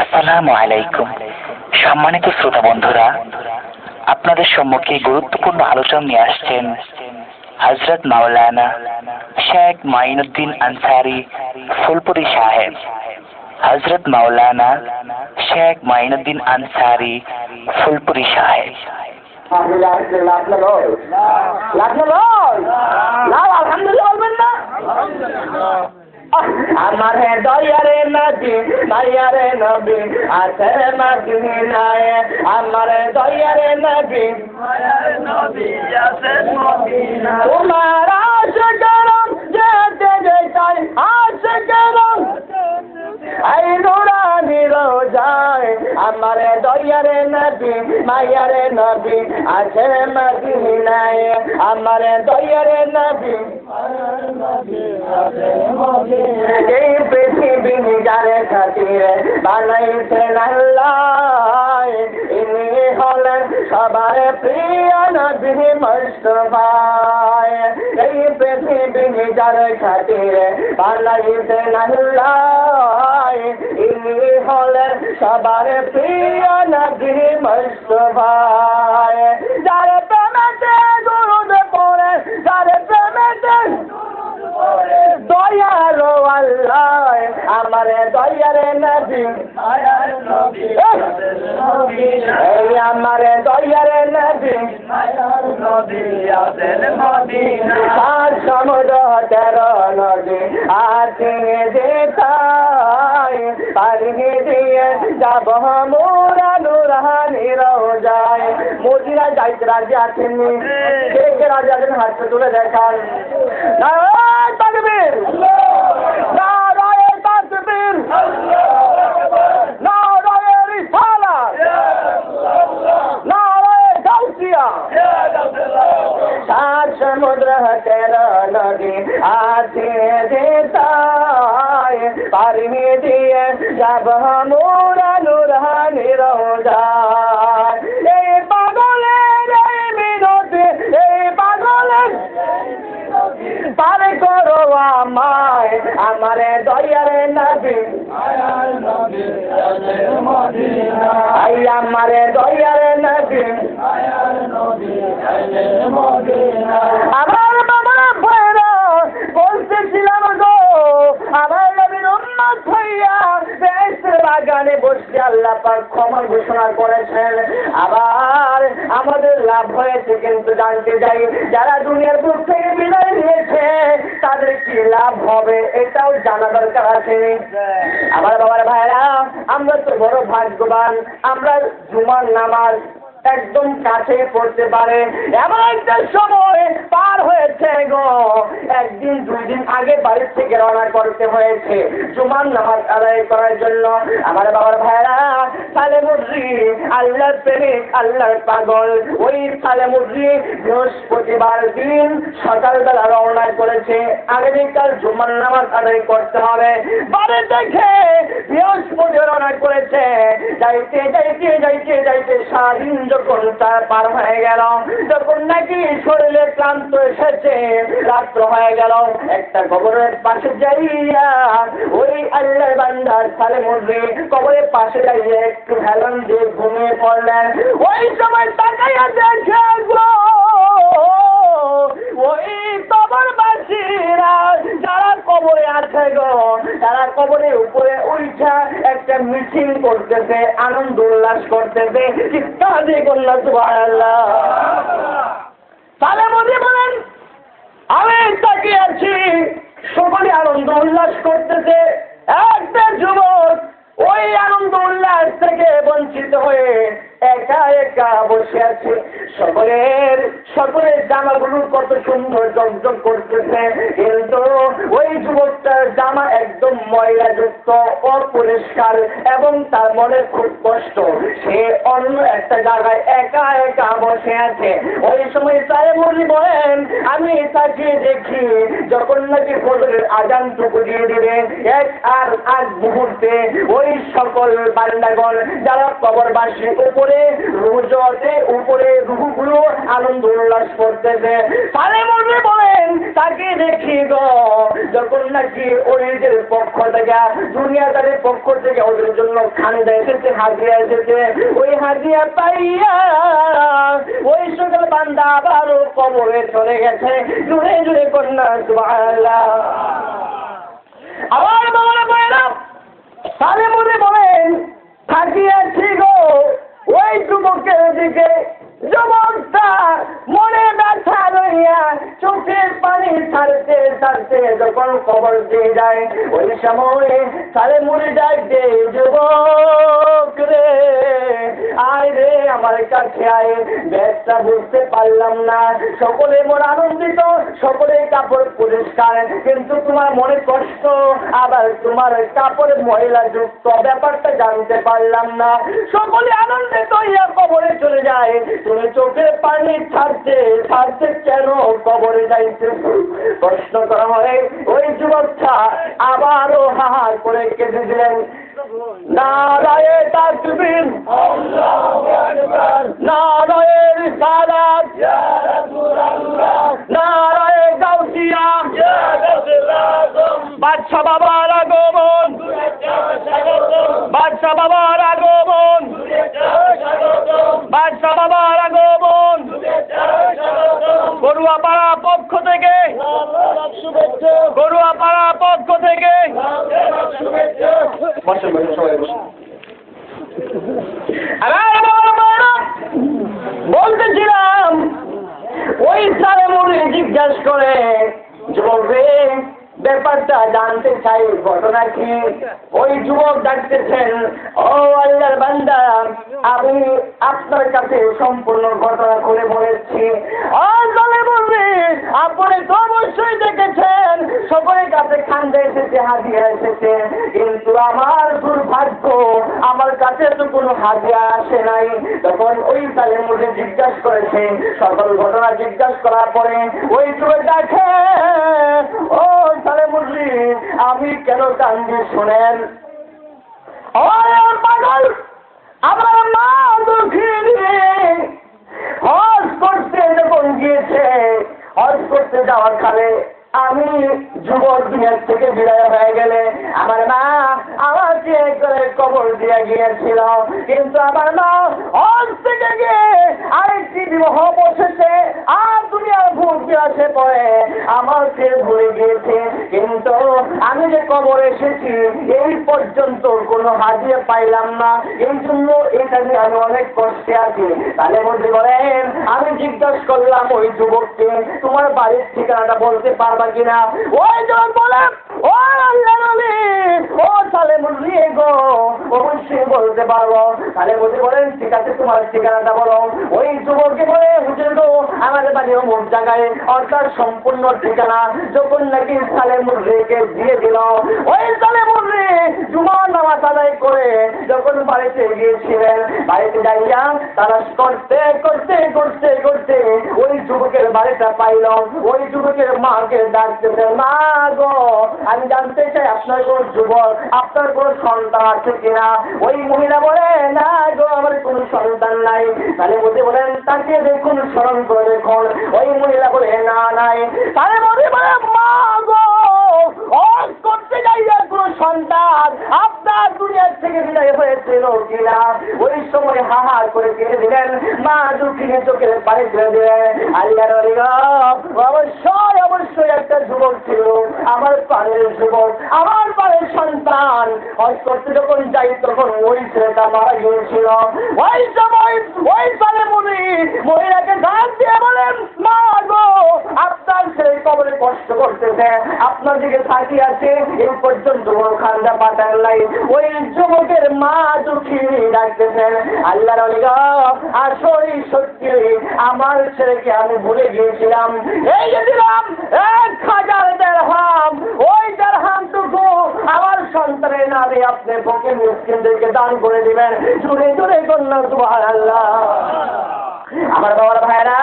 আসসালামু আলাইকুম। সম্মানিত শ্রোতা বন্ধুরা, আপনাদের সম্মুখে গুরুত্বপূর্ণ আলোচনা নিয়ে আসছেন হযরত মাওলানা শেখ মাইনুদ্দিন আনসারী ফুলপুরি সাহেব। হযরত মাওলানা শেখ মাইনুদ্দিন আনসারী ফুলপুরি সাহেব। আমার দয়ারে নবী মায়ারে নবী আছে মদিনায়, আমার দয়ারে নবী মায়ারে নবী আছে মদিনায়। তোমার আশিকরাম যেতে যেতে আশিকরাম এই নুরানি রোজায়, আমার দয়ারে নবী মায়ারে নবী আছে মদিনায়, আমার দয়ারে নবী এই পৃথিবী যার খাতিরে বানাইছেন আল্লাহ, ইনি হলেন সবার প্রিয় নবী মুস্তাফা। এই পৃথিবী যার খাতিরে বানাইছেন আল্লাহ, ইনি হলেন সবার প্রিয় নবী মুস্তাফা। যার প্রেমেতে দুরূদ পড়ে, যার প্রেমেতে দয়ার আল্লাহ, আমার দয়ার নবী এই আমার দয়ার নবী আর সমুদ্র তেরো নদী আছে যেতায়, পানি দিয়ে যাব মোরা নুরানি রোজায়। মোদিরা যাইতে রাজি আছেননি? কে কে রাজি আছেন হাত তুলে দেখান। তাকবীর, নারায়ে তাকবীর, নারায়ে রিসালাত, নারায়ে গাউসিয়া। সাত সমুদ্র তেরো নদী আছে যেতায়, পানি দিয়ে যাব মোরা নুরানি রোজায়। এই পাগলের এই মিনতি, এই পাগলের পারে করো আমায়, আমার দয়ার নবী আই আমার দয়ার নবী। আমার বাবা ভয়রা বলতেছিলাম গো, আমার নবীর উম্মত হইয়া বেহেশতের বাগানে বসে আল্লাহ পাক ক্ষমা ঘোষণা করেছেন। আবার আমাদের লাভ হয়েছে, কিন্তু জানতে চাই যারা দুনিয়ার বুক থেকে বিদায় নিয়েছে তাদের কি লাভ হবে এটাও জানা দরকার আছে। আমার বাবার ভাইরা, আমরা তো বড় ভাগ্যবান, আমরা জুমার নামাজ একদম কাছে পড়তে পারে এমন একটা সময় পার হয়েছে গো। একদিন দুই দিন আগে বাড়ির থেকে রওনা করতে হয়েছে জুমার নামাজ আদায় করার জন্য। আমার বাবার ভাইরা, সালে মুদ্রি আল্লাহর প্রেমিক, আল্লাহর পাগল, ওই সালে মুদ্রি বৃহস্পতিবার দিন সকালবেলা রওনা করেছে। আগামীকাল জুমার নামাজ আদায় করতে হবে। বাড়ি থেকে বৃহস্পতি রওনা করেছে। যাইতে যাইতে যাইতে যাইতে সারাদিন যখন তার পার হয়ে গেল, যখন নাকি শরীরে ক্লান্ত এসেছে, রাত্র হয়ে গেল, একটা কবরের পাশে যাইয়া ওই আল্লাহর বান্দা সালে মুদ্রি কবরের পাশে যাইয়া একটু হেলান দিয়ে ঘুমিয়ে পড়লেন। ওই সময় তাকাইয়া দেখে গো, ওই কবরবাসীরা যারা কবরে আছে গো, তারা কবরের উপরে উঠা একটা মিছিল করতেছে, আনন্দ উল্লাস করতেছে, চিৎকার দিয়ে করল সুবহানাল্লাহ। সালে মুদ্রি বলেন, আমি তাকিয়ে আছি, সকলে আনন্দ উল্লাস করতেছে। একটা যুবক ওই আনন্দ উল্লাস থেকে বঞ্চিত হয়ে একা একা বসে আছে। সকলের জামাগুলো কত সুন্দর জগজগ করতেছে, কিন্তু ওই যুবকটার জামা একদম ময়লাযুক্ত, অপরিষ্কার, এবং তার মনে খুব কষ্ট। সে অন্য একটা জায়গায় একা একা বসে আছে। ওই সময় সালে মুদ্রি বলেন, আমি তাকিয়ে দেখি যখন নাকি ফজরের আজানটুকু দিয়ে দিবে, এক মুহূর্তে ওই সকল বান্দাগণ যারা কবরবাসী উপর উপরে রুজতে উপরে রুহগুলো আনন্দ উল্লাস করতেছে। সালে মুরবি বলেন তাকে দেখি গো, যখন নাকি ওদের পক্ষ থেকে দুনিয়াদারের পক্ষ থেকে ওদের জন্য খান্দা এসেছে, হাজিয়া এসেছে, ওই হাজিয়া পাইয়া ওই সকল বান্দা আবারও কবরে চলে গেছে। জুড়ে জুড়ে কন্যা সুবহানাল্লাহ। আবার বাবা বলেন সালে মুরবি বলেন থাকিয়াছি গো ওই যুবকের দিকে, যুবকটা মনে ব্যথা লইয়া চোখের পানি ছাড়তে ছাড়তে যখন কবর দিয়ে যায়, ওই সময় সালে মুড়ি ডাক দে, যুবক রে আয় রে আমার কাছে আয়। ব্যাসটা বুঝতে পারলাম না, সকলে মন আনন্দিত, সকলে কাপড় পরিষ্কার, কিন্তু তোমার মনে কষ্ট, আবার তোমার কাপড় ময়লা যুক্ত, ব্যাপারটা জানতে পারলাম না। সকলে আনন্দিত হইয়া কবরে চলে যায়, তুমি চোখের পানি ছাড়তে ছাড়তে কেন কবরে যাইতে? প্রশ্ন করা হয়, ওই যুবকটা আবারও হাহার করে কেঁদে দিলেন, নারায়ে তাকবীর, আল্লাহু আকবার, নারায়ে রিসালাত, ইয়া রাসূলুল্লাহ, নারায়ে গাউসিয়া, ইয়া গাউসুল আযম। বাদশা বাবার আগমন, বাদশা বাবার আগমন, বাদশা বাবার আগমন। গরুয়াপাড়া পক্ষ থেকে, গরুয়াপাড়া পক্ষ থেকে বলতেছিলাম, ওই সালে মুড়ি জিজ্ঞাসা করে, যুবক রে ব্যাপারটা জানতে চাই, ঘটনা কি? ওই যুবক ডাকতেছেন, ও আল্লাহর বান্দা, আমি আপনার কাছে সম্পূর্ণ ঘটনা করে বলেছি। আপনি তো অবশ্যই দেখেছেন সকলের কাছে খান্দা এসেছে, হাজিয়া এসেছে, কিন্তু আমার দুর্ভাগ্য আমার কাছে তো কোনো হাজিয়া আসে নাই। তখন ওই সালের মধ্যে জিজ্ঞাসা করেছে, সকল ঘটনা জিজ্ঞাসা করার পরে ওই যুবক দেখে, ও সালে মুরলি আমি কেন কান্দি শোনেন, পাগল আমার মা দুঃখী হজ করতে যখন গিয়েছে, হজ করতে যাওয়ার কালে আমি যুবক দুনিয়ার থেকে বিদায় হয়ে গেলে আমার মা আমাকে করে কবর দিয়ে গিয়েছিল, কিন্তু আমার মা হজ থেকে গিয়ে আরেকটি বিবাহ বসেছে, আর দুনিয়ার ভূত আসে পরে আমাকে ভুলে গিয়েছে, কিন্তু আমি যে কবর এসেছি এই পর্যন্ত কোনো হাজিয়া পাইলাম না, এই জন্য এটা নিয়ে আমি অনেক কষ্টে আছি। তাহলে মধ্যে বলেন, আমি জিজ্ঞাসা করলাম ওই যুবককে, তোমার বাড়ির ঠিকানাটা বলতে পারবা কিনা? ওই যুবক বলে, ও আল্লাহর নবী, ও সালে মুরলি গো, অবশ্যই বলতে পারবো। তাহলে মধ্যে বলেন, ঠিক আছে তোমার ঠিকানাটা বলো। ওই যুবককে বলে, হুজুর গো আমাদের বাড়ি অমুক জায়গায়, অর্থাৎ সম্পূর্ণ ঠিকানা যখন নাকি সালে মুরলিকে দিয়ে দিল, ওই সালে মুরলি জুমার নামাজ আদায় করে যখন বাড়িতে গিয়েছিলেন, বাড়িতে যাইয়া তারা করতে করতে করতে করতে ওই যুবকের বাড়িটা পাইল। ওই যুবকের মাকে ডাকতেছেন, মা গো আমি জানতে চাই আপনার কোন যুবক, আপনার কোন সন্তান আছে কিনা? ওই মহিলা বলে, না গো আমার কোন সন্তান নাই। তাহলে বলেন, তাকে দেখুন, স্মরণ করে দেখুন। ওই মহিলা বলে, না নাই। তাহলে বলে, মা গো হজ করতে যাইয়া কোন সন্তান আপনার দুনিয়ার থেকে বিদায় হয়েছিল কিনা? ওই সময় হাহার করে কেঁদে দিলেন, মা দুঃখিনী চোখের পানি ফেলে দিলেন। আল্লাহর ওলি গো, অবশ্যই অবশ্যই একটা যুবক ছিল, আমার পাড়ের যুবক, আমার পাড়ের সন্তান। হজ করতে যখন যাই তখন ওই ছেলেটা মারা গিয়েছিল। ওই সময় ওই সালে মুনি মহিলাকে ডাক দিয়ে বলেন, মা গো আপনার ছেলে কবরে কষ্ট করতেছে, আপনার দিকে সাথী আছে, এই পর্যন্ত খান্দা পাঠান নাই। ওই যুবকের মা দুঃখী ডাকতেছেন, আল্লাহর ওলি গো, আসলে সত্যি আমার ছেলেকে আমি ভুলে গিয়েছিলাম, এই যে দিলাম 1000 দিরহাম, ওই দিরহামটুকু আমার সন্তানের নামে আপনি ফকির মিসকিনদেরকে দান করে দিবেন। জুড়ে জুড়ে কন্যা সুবহানাল্লাহ। আমার বাবার ভাইরা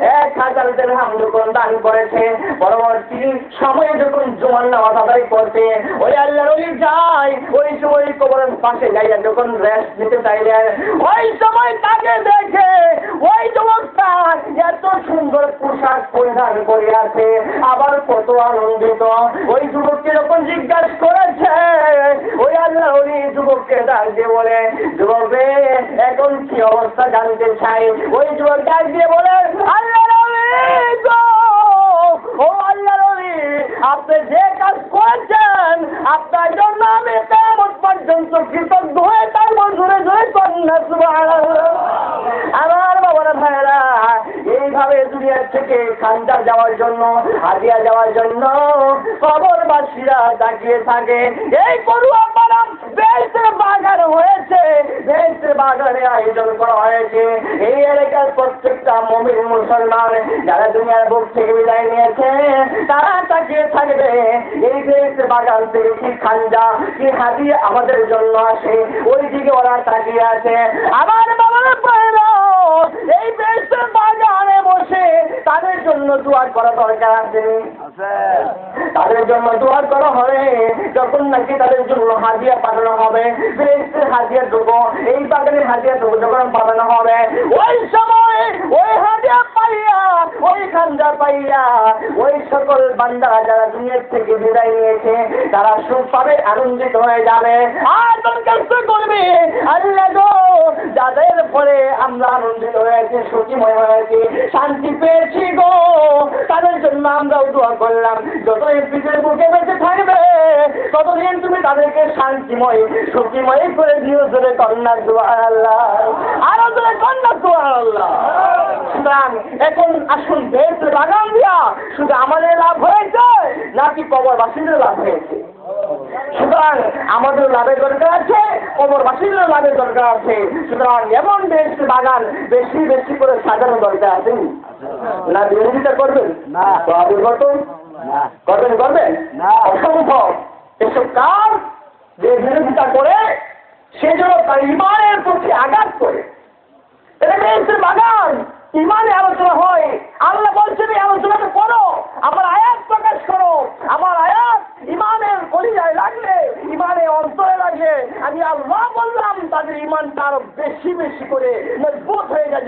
1000 দিরহাম যখন দান করেছে, পরবর্তী সময়ে যখন জুমার নামাজ আদায় করতে ওই আল্লাহর ওলি যায়, ওই সময় কবরের পাশে যাইয়া যখন রেস্ট নিতে চাইলেন, ওই সময় তাকে দেখে ওই যুবকটা এত সুন্দর পোশাক পরিধান করে আছে, আবার কত আনন্দিত। ওই যুবককে যখন জিজ্ঞাসা করেছে, ওই আল্লাহর ওলি যুবককে ডাক দিয়ে বলে, যুবক রে এখন কি অবস্থা জানতে চাই। ওই যুবক ডাক দিয়ে বলে, আল্লাহর ওলি গো, ও আল্লাহর ওলি, আপনি যে কাজ করেছেন আপনার জন্য আমি কিয়ামত পর্যন্ত কৃতজ্ঞ হয়ে থাকবো। জোরে জোরে কন্যা সুবহানাল্লাহ। আমার বাবারা ভাইরা, এইভাবে দুনিয়া থেকে খানজার যাওয়ার জন্য, হাদিয়া যাওয়ার জন্য কবরবাসীরা তাকিয়ে থাকে। এই করুয়া পাড়া বেহেশতের বাগান হয়েছে, বেহেশতের বাগানে আয়োজন করা হয়েছে। এই এলাকার প্রত্যেকটা মুমিন মুসলমান যারা দুনিয়ার বুক থেকে বিদায় নিয়েছে, তারা তাকিয়ে থাকবে এই বেহেশতের বাগান থেকে কি খানজা, কি হাদিয়া আমাদের জন্য আসে, ওই দিকে ওরা তাকিয়ে আছে। আমার বাবারা ভাইরা, এই বেহেশতের বাগানে বসে তাদের জন্য দোয়া করা দরকার আছে। তাদের জন্য দোয়া করা হবে যখন নাকি তাদের জন্য হাদিয়া পাঠানো হবে, বেহেশতের হাদিয়া দেবো, এই বাগানের হাদিয়া দেবো যখন পাঠানো হবে, ওই সময় ওই হাদিয়া পাইয়া, ওই খানজা পাইয়া ওই সকল বান্দারা যারা দুনিয়ার থেকে বিদায় নিয়েছে তারা সুখ পাবে, আনন্দিত হয়ে যাবে। আর দরখাস্ত করবে, আল্লাহ গো, যাদের পরে আমরা আনন্দিত হয়েছি, সুখীময় হয়েছি, শান্তি পেয়েছি গো, তাদের জন্য আমরাও দোয়া করলাম। যতদিন পৃথিবীর বুকে বেঁচে থাকবে ততদিন তুমি তাদেরকে শান্তিময়, সুখীময় করে দিও। জোরে কন্যা সুবহানাল্লাহ, আরো জোরে কন্যা সুবহানাল্লাহ। সুতরাং এখন আসুন, বেহেশতের বাগান দিয়া শুধু আমাদের লাভ হয়েছে নাকি কবরবাসীদের লাভ হয়েছে? সুতরাং আমাদের লাভের দরকার আছে, কবরবাসীদের লাভের দরকার আছে। সুতরাং এমন বেহেশতের বাগান বেশি বেশি করে সাজানো দরকার আছে। না বিরোধিতা করবেন? না। পরিবর্তন করবেন? করবেন না। অসম্ভব এসব কাজ যে বিরোধিতা করে, সেজন্য তার ইমানের প্রতি আঘাত করে। এটা বেহেশতের বাগান, ইমানে আলোচনা হয়। আল্লাহ বলছেন এই আলোচনাটা করো, আমার আয়াত প্রকাশ করো। আমার আয়াত ইমানের কলিজায় লাগলে, ইমানের অন্তরে লাগলে, আমি আল্লাহ বললাম তাদের ইমানটা আরো বেশি বেশি করে মজবুত হয়ে যায়।